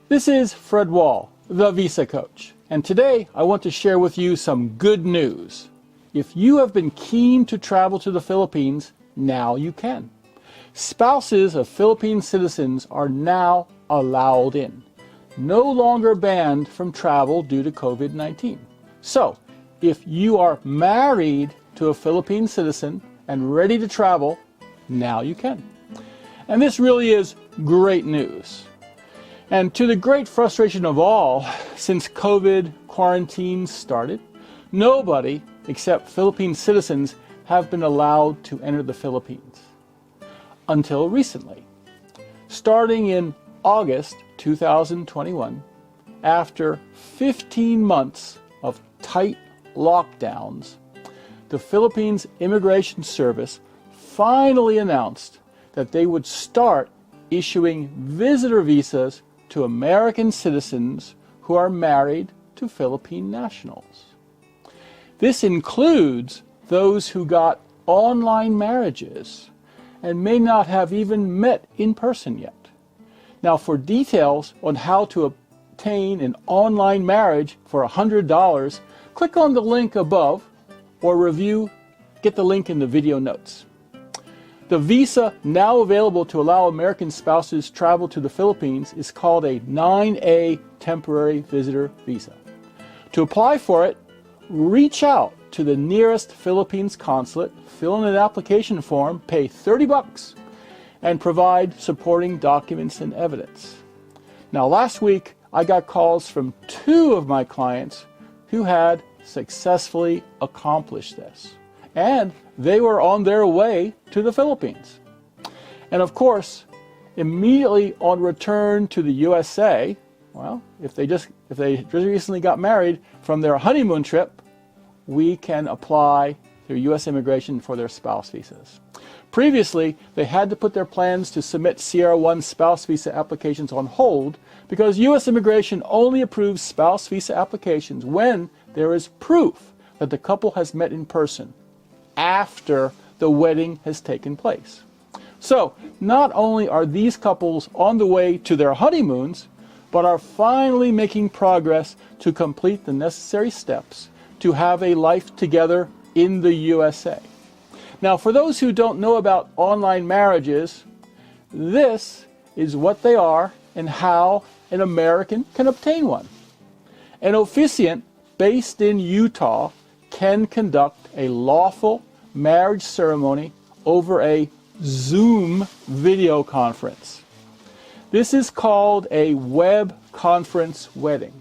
This is Fred Wall, the Visa Coach, and today I want to share with you some good news. If you have been keen to travel to the Philippines, now you can. Spouses of Philippine citizens are now allowed in, no longer banned from travel due to COVID-19. So, if you are married to a Philippine citizen and ready to travel, now you can. And this really is great news. And to the great frustration of all, since COVID quarantine started, nobody except Philippine citizens have been allowed to enter the Philippines. Until recently. Starting in August 2021, after 15 months of tight lockdowns, the Philippines Immigration Service finally announced that they would start issuing visitor visas to American citizens who are married to Philippine nationals. This includes those who got online marriages and may not have even met in person yet. Now, for details on how to obtain an online marriage for $100, click on the link above or get the link in the video notes. The visa now available to allow American spouses travel to the Philippines is called a 9A temporary visitor visa. To apply for it, reach out to the nearest Philippines consulate, fill in an application form, pay $30, and provide supporting documents and evidence. Now, last week, I got calls from 2 of my clients who had successfully accomplished this. And they were on their way to the Philippines. And of course, immediately on return to the USA, well, if they just recently got married from their honeymoon trip, we can apply through U.S. immigration for their spouse visas. Previously, they had to put their plans to submit Sierra 1 spouse visa applications on hold because U.S. immigration only approves spouse visa applications when there is proof that the couple has met in person after the wedding has taken place. So, not only are these couples on the way to their honeymoons, but are finally making progress to complete the necessary steps to have a life together in the USA. Now, for those who don't know about online marriages, this is what they are and how an American can obtain one. An officiant based in Utah can conduct a lawful marriage ceremony over a Zoom video conference. This is called a web conference wedding.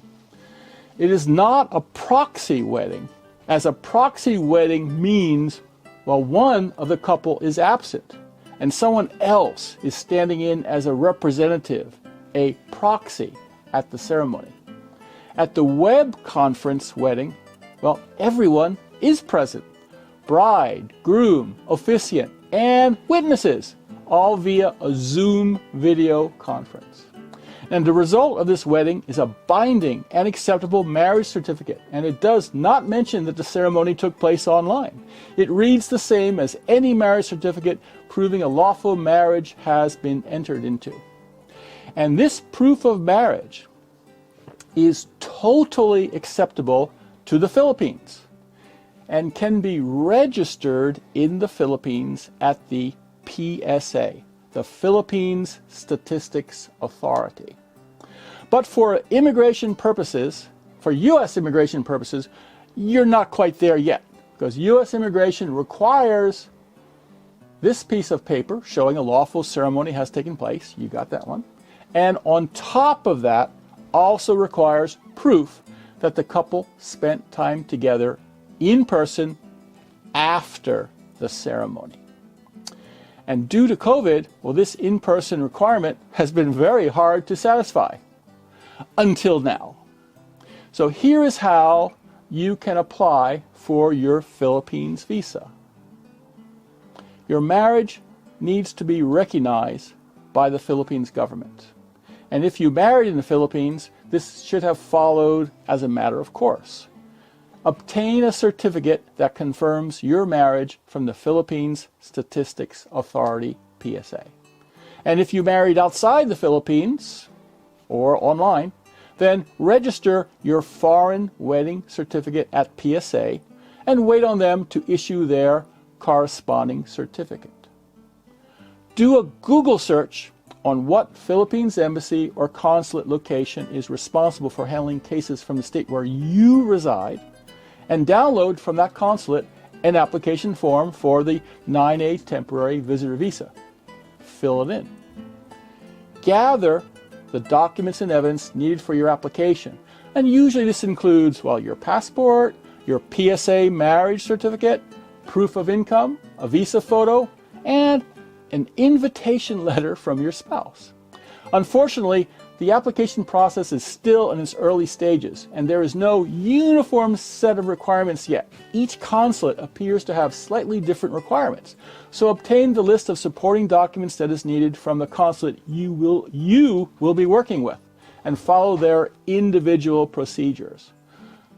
It is not a proxy wedding, as a proxy wedding means, well, one of the couple is absent and someone else is standing in as a representative, a proxy, at the ceremony. At the web conference wedding, well, everyone is present. Bride, groom, officiant, and witnesses, all via a Zoom video conference. And the result of this wedding is a binding and acceptable marriage certificate, and it does not mention that the ceremony took place online. It reads the same as any marriage certificate proving a lawful marriage has been entered into. And this proof of marriage is totally acceptable to the Philippines and can be registered in the Philippines at the PSA, the Philippines Statistics Authority. But for immigration purposes, for U.S. immigration purposes, you're not quite there yet, because U.S. immigration requires this piece of paper showing a lawful ceremony has taken place. You got that one. And on top of that, also requires proof that the couple spent time together in person after the ceremony. And due to COVID, well, this in-person requirement has been very hard to satisfy until now. So here is how you can apply for your Philippines visa. Your marriage needs to be recognized by the Philippines government. And if you married in the Philippines, this should have followed as a matter of course. Obtain a certificate that confirms your marriage from the Philippines Statistics Authority, PSA. And if you married outside the Philippines, or online, then register your foreign wedding certificate at PSA and wait on them to issue their corresponding certificate. Do a Google search on what Philippines embassy or consulate location is responsible for handling cases from the state where you reside, and download from that consulate an application form for the 9A temporary visitor visa. Fill it in. Gather the documents and evidence needed for your application, and usually this includes, well, your passport, your PSA marriage certificate, proof of income, a visa photo, and an invitation letter from your spouse. Unfortunately, the application process is still in its early stages, and there is no uniform set of requirements yet. Each consulate appears to have slightly different requirements, so obtain the list of supporting documents that is needed from the consulate you will be working with, and follow their individual procedures.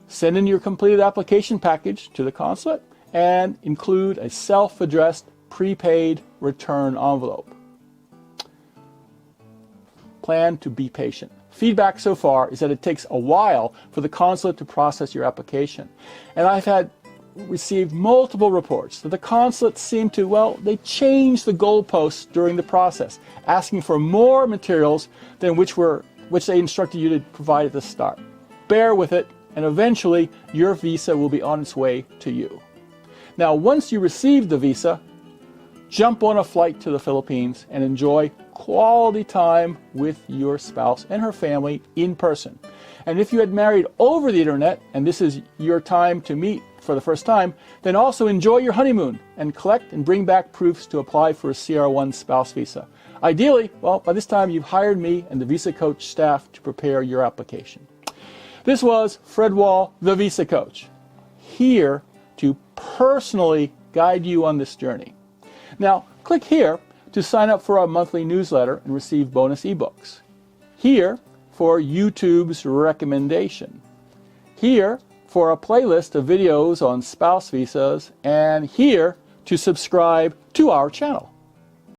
Send in your completed application package to the consulate and include a self-addressed prepaid return envelope. Plan to be patient. Feedback so far is that it takes a while for the consulate to process your application. And I've received multiple reports that the consulates seem to, well, they change the goalposts during the process, asking for more materials than which they instructed you to provide at the start. Bear with it, and eventually your visa will be on its way to you. Now, once you receive the visa, jump on a flight to the Philippines and enjoy quality time with your spouse and her family in person. And if you had married over the internet and this is your time to meet for the first time, then also enjoy your honeymoon and collect and bring back proofs to apply for a CR1 spouse visa. Ideally, well, by this time you've hired me and the Visa Coach staff to prepare your application. This was Fred Wall, the Visa Coach, here to personally guide you on this journey. Now, click here to sign up for our monthly newsletter and receive bonus ebooks. Here for YouTube's recommendation. Here for a playlist of videos on spouse visas, and here to subscribe to our channel.